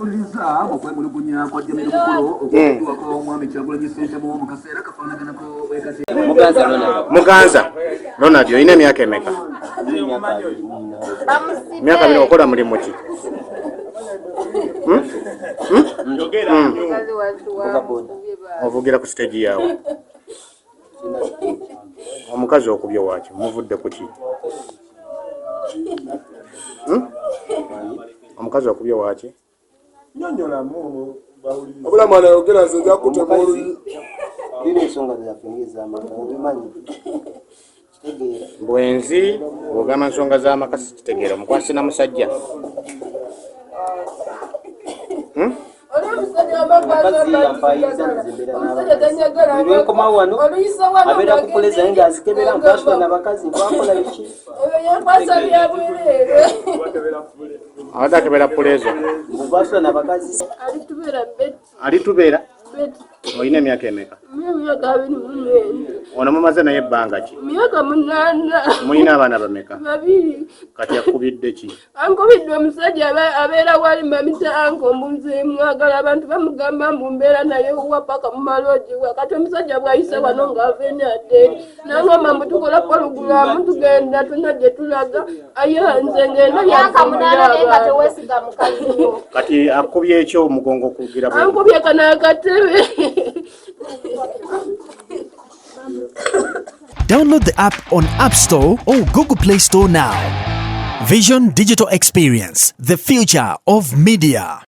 Tuliza okwemulugunya kwa jamii mukulu okutuwa ko omwami Kyagulanyi Ssentamu mu kaseera kafaanaganako wekati Muganza Ronald olina emyaka emeka? Myaka 2 okola mulimu ki? Ovugira ku stage yawe. Omukazi okubye waki muvudde ku ki? Omukazi okubye waki? Nyonyolamu abula mwana yogera nze kutema oluyi ensonga zaffe z'amaka bwenzi bw'ogamba nsonga z'amaka sikitegeera omukwasi na musajja enkomawo wano abeera kupuleza nga azikebera mpasula n'abakazi twakola biki abadde akebera pulezo mpasula n'abakazi alitubeera olina emyaka emeka? Ono mumaze naye ebbanga ki? Myaka 8. Mulina abaana bameka? 2. Kati akubidde ki? Ankubidde omusajja abeera wali mamita anko mbunze mwagala abantu bamugamba mbu mbeera naye wa paka mu maloji kati omusajja bw'ayise wano ng'ava enadderi nangamba mbu tukola pologulamu tugenda tuna gye tulaga aye nze ngenda kati akubye ekyo omugongo kugira bwe ankubye kana akatebe. Download the app on App Store or Google Play Store now. Vision Digital Experience, the future of media.